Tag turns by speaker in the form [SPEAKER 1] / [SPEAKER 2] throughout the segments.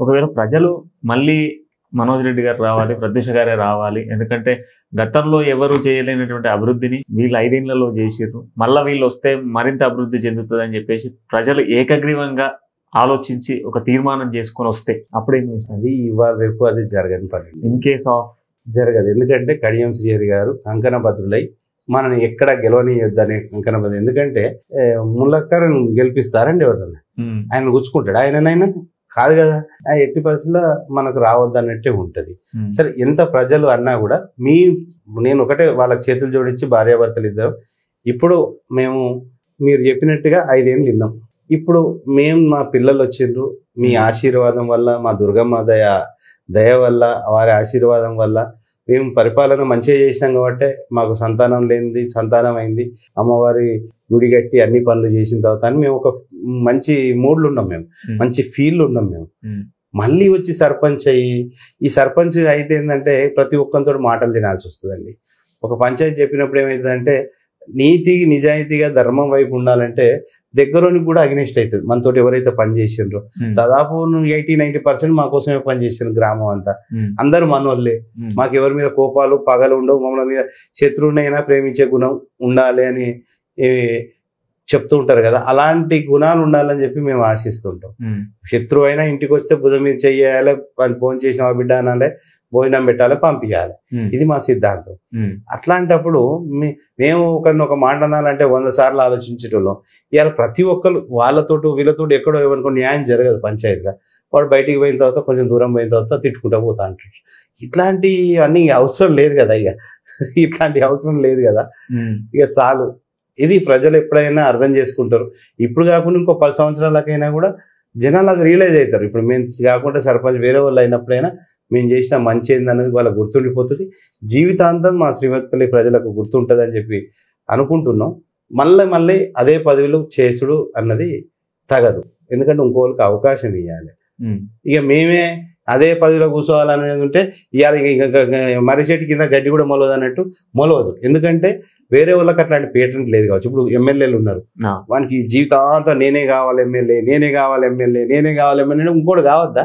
[SPEAKER 1] ఒకవేళ ప్రజలు మళ్ళీ మనోజ్ రెడ్డి గారు రావాలి, ప్రత్యూష గారే రావాలి, ఎందుకంటే గతంలో ఎవరు చేయలేనటువంటి అభివృద్ధిని వీళ్ళు 5 ఏళ్లలో చేసిర్రు, మళ్ళీ వీళ్ళు వస్తే మరింత అభివృద్ధి చెందుతుంది అని చెప్పేసి ప్రజలు ఏకగ్రీవంగా ఆలోచించి ఒక తీర్మానం చేసుకొని వస్తే అప్పుడేం చేస్తారు?
[SPEAKER 2] అది ఇవాళ రేపు అది జరగని పని.
[SPEAKER 1] ఇన్ కేస్ ఆఫ్
[SPEAKER 2] జరగదు. ఎందుకంటే కడియం శ్రీహరి గారు కంకణబద్రులై మనని ఎక్కడ గెలవనీయొద్దని కంకణబద్రు. ఎందుకంటే ముల్లక్కరని గెలిపిస్తారండి ఎవరన్నా, ఆయన గుచ్చుకుంటాడు ఆయననైనా కాదు కదా. ఎట్టి పరిస్థితుల్లో మనకు రావద్దన్నట్టే ఉంటది. సరే ఎంత ప్రజలు అన్నా కూడా నేను ఒకటే వాళ్ళకి చేతులు జోడించి భార్యాభర్తలు ఇద్దరు ఇప్పుడు మీరు చెప్పినట్టుగా 5 ఏళ్ళు విన్నాం. ఇప్పుడు మా పిల్లలు వచ్చిండ్రు, మీ ఆశీర్వాదం వల్ల, మా దుర్గమ్మ దయ వల్ల, వారి ఆశీర్వాదం వల్ల మేము పరిపాలన మంచిగా చేసినాం కాబట్టి మాకు సంతానం లేనిది సంతానం అయింది, అమ్మవారి గుడి కట్టి అన్ని పనులు చేసిన తర్వాత అని మేము ఒక మంచి మూడ్లు ఉన్నాం, మేము మంచి ఫీల్డ్ ఉన్నాం. మేము మళ్ళీ వచ్చి సర్పంచ్ అయ్యి ఈ సర్పంచ్ అయితే ఏంటంటే ప్రతి ఒక్కరితో మాటలు తినాల్సి వస్తుందండి. ఒక పంచాయతీ చెప్పినప్పుడు ఏమవుతుందంటే నీతి నిజాయితీగా ధర్మం వైపు ఉండాలంటే దగ్గరలోనికి కూడా అగ్నిస్ట్ అవుతుంది. మనతో ఎవరైతే పని చేసిండ్రో దాదాపు 80-90% మా కోసమే పని చేసిండ్రు. గ్రామం అంతా అందరూ మనోళ్ళే, మాకు ఎవరి మీద కోపాలు పగలు ఉండవు, మమ్మల్ని మీద శత్రువునైనా ప్రేమించే గుణం ఉండాలి అని చెప్తూ ఉంటారు కదా. అలాంటి గుణాలు ఉండాలని చెప్పి మేము ఆశిస్తుంటాం. శత్రువు అయినా ఇంటికి వస్తే భుజం మీద చెయ్యాలి, ఫోన్ చేసిన బిడ్డ అనాలి, భోజనం పెట్టాలి, పంపించాలి. ఇది మా సిద్ధాంతం. అట్లాంటప్పుడు మేము ఒక మాట అనాలంటే 100 సార్లు ఆలోచించేటోళ్ళం. ఇవాళ ప్రతి ఒక్కరు వాళ్ళతోటి వీళ్ళతోటి ఎక్కడో ఏమనుకో న్యాయం జరగదు పంచాయతీగా. వాడు బయటికి పోయిన తర్వాత కొంచెం దూరం పోయిన తర్వాత తిట్టుకుంటా పోతా అంటాడు. ఇట్లాంటివన్నీ అవసరం లేదు కదా. ఇట్లాంటి అవసరం లేదు కదా. ఇక చాలు. ఇది ప్రజలు ఎప్పుడైనా అర్థం చేసుకుంటారు. ఇప్పుడు కాకుండా ఇంకో 10 సంవత్సరాలకైనా కూడా జనాలు అది రియలైజ్ అవుతారు. ఇప్పుడు మేము కాకుండా సర్పంచ్ వేరే వాళ్ళు అయినప్పుడైనా మేము చేసిన మంచి ఏందన్నది వాళ్ళకు గుర్తుండిపోతుంది. జీవితాంతం మా శ్రీమతిపల్లి ప్రజలకు గుర్తుంటుంది అని చెప్పి అనుకుంటున్నాం. మళ్ళీ అదే పదవిలో చేసుడు అన్నది తగదు. ఎందుకంటే ఇంకోళ్ళకి అవకాశం ఇవ్వాలి. ఇక మేమే అదే పదవిలో కూర్చోవాలనేది ఉంటే ఇవాళ మర్రి చెట్టు కింద గడ్డి కూడా మొలవదు అన్నట్టు మొలవదు. ఎందుకంటే వేరే వాళ్ళకి అట్లాంటి పేటెంట్ లేదు కావచ్చు. ఇప్పుడు ఎమ్మెల్యేలు ఉన్నారు, వానికి జీవితాంతం నేనే కావాలి ఎమ్మెల్యే, నేనే కావాలి ఎమ్మెల్యే, నేనే కావాలి ఎమ్మెల్యే, ఇంకోటి కావద్దా?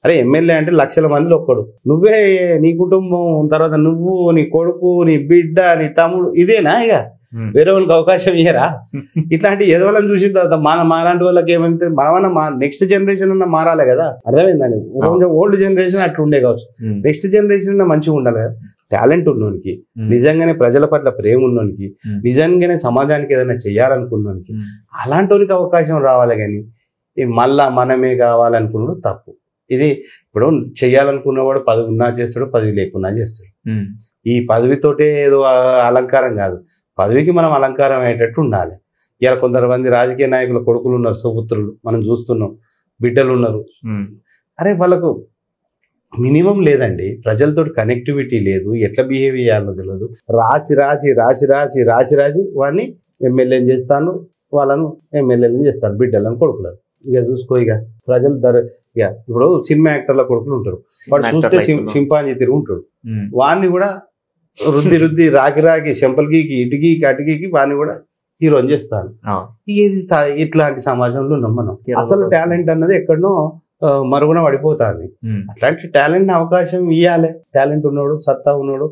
[SPEAKER 2] అరే ఎమ్మెల్యే అంటే లక్షల మందిలో ఒక్కడు, నువ్వే, నీ కుటుంబం, తర్వాత నువ్వు, నీ కొడుకు, నీ బిడ్డ, నీ తమ్ముడు, ఇదేనా? ఇక వేరే వాళ్ళకి అవకాశం ఇయ్యరా? ఇట్లాంటి ఎదవలను చూసిన తర్వాత మాలాంటి వాళ్ళకి ఏమంటే మనమన్నా నెక్స్ట్ జనరేషన్ అన్నా మారాలి కదా. అర్థమైందని కొంచెం ఓల్డ్ జనరేషన్ అట్లా ఉండే కావచ్చు. నెక్స్ట్ జనరేషన్ అన్నా మంచిగా ఉండాలి కదా. టాలెంట్ ఉన్నోనికి, నిజంగానే ప్రజల పట్ల ప్రేమ ఉన్నోనికి, నిజంగానే సమాజానికి ఏదైనా చెయ్యాలనుకున్నోనికి అలాంటి వాళ్ళకి అవకాశం రావాలి. కానీ మళ్ళా మనమే కావాలనుకున్నాడు తప్పు. ఇది ఇప్పుడు చెయ్యాలనుకున్నవాడు పదవి ఉన్నా చేస్తాడు, పదవి లేకున్నా చేస్తాడు. ఈ పదవితోటే ఏదో అలంకారం కాదు, పదవికి మనం అలంకారం అయ్యేటట్టు ఉండాలి. ఇలా కొంతమంది రాజకీయ నాయకుల కొడుకులు ఉన్నారు, సుపుత్రులు మనం చూస్తున్నాం, బిడ్డలు ఉన్నారు. అరే వాళ్ళకు మినిమం లేదండి, ప్రజలతో కనెక్టివిటీ లేదు, ఎట్లా బిహేవ్ చేయాలో తెలియదు. రాసి వాడిని ఎమ్మెల్యేని చేస్తాను, వాళ్ళను ఎమ్మెల్యేలను చేస్తారు, బిడ్డలను కొడుకులను. ఇక చూసుకో, ఇక ప్రజలు ఇక ఇప్పుడు సినిమా యాక్టర్ల కొడుకులు ఉంటారు, వాడు చూస్తే చింపాంజీ తిరిగి ఉంటాడు, వాడిని కూడా రుద్ది రాకి చెంపలకి ఇటుకి అటుకి వాడిని కూడా హీరోని చేస్తాను. ఇట్లాంటి సమాజంలో ఉన్నాం మనం. అసలు టాలెంట్ అన్నది ఎక్కడనో మరుగున పడిపోతుంది. అట్లాంటి టాలెంట్ అవకాశం ఇవ్వాలి. టాలెంట్ ఉన్నాడు, సత్తా ఉన్నాడు,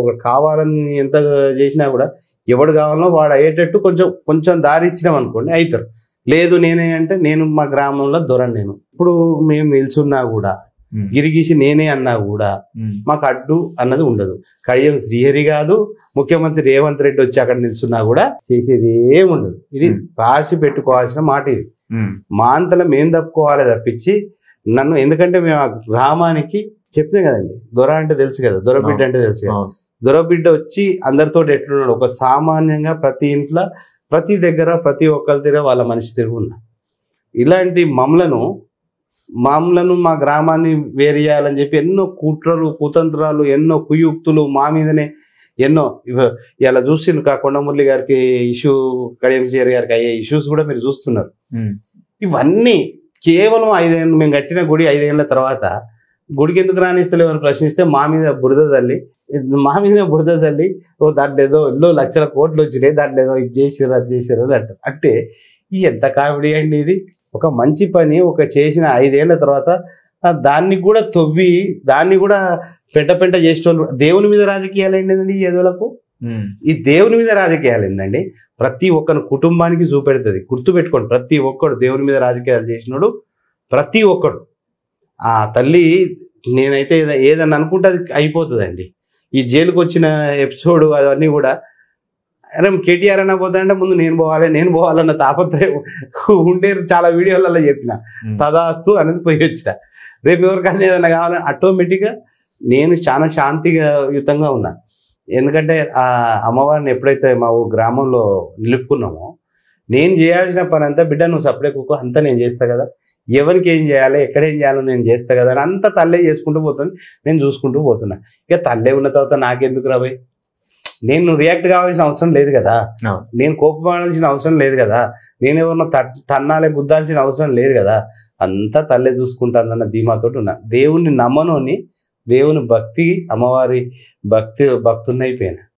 [SPEAKER 2] ఒకడు కావాలని ఎంత చేసినా కూడా ఎవడు కావాలనో వాడు అయ్యేటట్టు కొంచెం దారి ఇచ్చినాం అనుకోండి అవుతారు. లేదు నేనే అంటే నేను మా గ్రామంలో దొరను. నేను ఇప్పుడు మేము నిల్చున్నా కూడా, గిరిగీసి నేనే అన్నా కూడా మాకు అడ్డు అన్నది ఉండదు. కడియం శ్రీహరి కాదు, ముఖ్యమంత్రి రేవంత్ రెడ్డి వచ్చి అక్కడ నిల్చున్నా కూడా చేసేది ఏముండదు. ఇది రాసి పెట్టుకోవాల్సిన మాట. ఇది మా అంతలో మేము తప్పుకోవాలి తప్పించి నన్ను, ఎందుకంటే మేము ఆ గ్రామానికి చెప్పినా కదండి, దొర అంటే తెలుసు కదా, దొరబిడ్డ అంటే తెలుసు కదా. దొరబిడ్డ వచ్చి అందరితో ఎట్లున్నాడు, ఒక సామాన్యంగా ప్రతి ఇంట్లో, ప్రతి దగ్గర, ప్రతి ఒక్కరి దగ్గర వాళ్ళ మనిషి తిరుగున్నా. ఇలాంటి మమ్మలను మా గ్రామాన్ని వేరేయాలని చెప్పి ఎన్నో కుట్రలు, కుతంత్రాలు, ఎన్నో కుయుక్తులు మా మీదనే ఎన్నో. ఇలా చూసిండు కొండమురళి గారికి ఇష్యూ, కడియం శ్రీహరి గారికి అయ్యే ఇష్యూస్ కూడా మీరు చూస్తున్నారు. ఇవన్నీ కేవలం 5 ఏళ్ళు మేము కట్టిన గుడి 5 ఏళ్ల తర్వాత గుడికి ఎందుకు రాణిస్తలేమని ప్రశ్నిస్తే మా మీద బురద తల్లి దాంట్లో ఏదో ఎన్నో లక్షల కోట్లు వచ్చినాయి, దాంట్లో ఏదో ఇది చేసిర్రు అది చేసిర్రు అని అంటారు. అంటే ఈ ఎంత కామెడీ అండి ఇది. ఒక మంచి పని చేసిన 5 ఏళ్ల తర్వాత దాన్ని కూడా తవ్వి దాన్ని కూడా పెంట చేసేటోళ్ళు. దేవుని మీద రాజకీయాలు ఏంటండి ఈ ఎదలకు? ఈ దేవుని మీద రాజకీయాలు ఏందండి? ప్రతి ఒక్కరి కుటుంబానికి చూపెడుతుంది. గుర్తుపెట్టుకోండి, ప్రతి ఒక్కడు దేవుని మీద రాజకీయాలు చేసినాడు, ప్రతి ఒక్కడు. ఆ తల్లి నేనైతే ఏదన్నా అనుకుంటే అది అయిపోతుందండి. ఈ జైలుకు వచ్చిన ఎపిసోడ్ అవన్నీ కూడా అరే కేటీఆర్ అన్న పోతాడంటే ముందు నేను పోవాలన్న తాపత్రయం ఉండే చాలా వీడియోలలో చెప్పిన. తదాస్తు అనేది పోయి వచ్చిన. రేపు ఎవరికన్నా ఏదన్నా కావాలని ఆటోమేటిక్గా నేను చాలా శాంతియుతంగా ఉన్నా. ఎందుకంటే ఆ అమ్మవారిని ఎప్పుడైతే మా గ్రామంలో నిలుపుకున్నామో, నేను చేయాల్సిన పని అంతా బిడ్డ నువ్వు సపరేట్ కుక్కో అంతా నేను చేస్తా కదా, ఎవరికి ఏం చేయాలి ఎక్కడేం చేయాలో నేను చేస్తా కదా అని అంతా తల్లే చేసుకుంటూ పోతుంది, నేను చూసుకుంటూ పోతున్నా. ఇక తల్లే ఉన్న తర్వాత నాకెందుకు రాబోయ్? నేను రియాక్ట్ కావాల్సిన అవసరం లేదు కదా, నేను కోపపడాల్సిన అవసరం లేదు కదా, నేను ఎవరినో తన్నాలే గుద్దాల్సిన అవసరం లేదు కదా, అంతా తల్లే చూసుకుంటానన్న ధీమాతోటి ఉన్నా. దేవుణ్ణి నమ్మనోని దేవుని భక్తి అమ్మవారి భక్తున్నైపోయినా.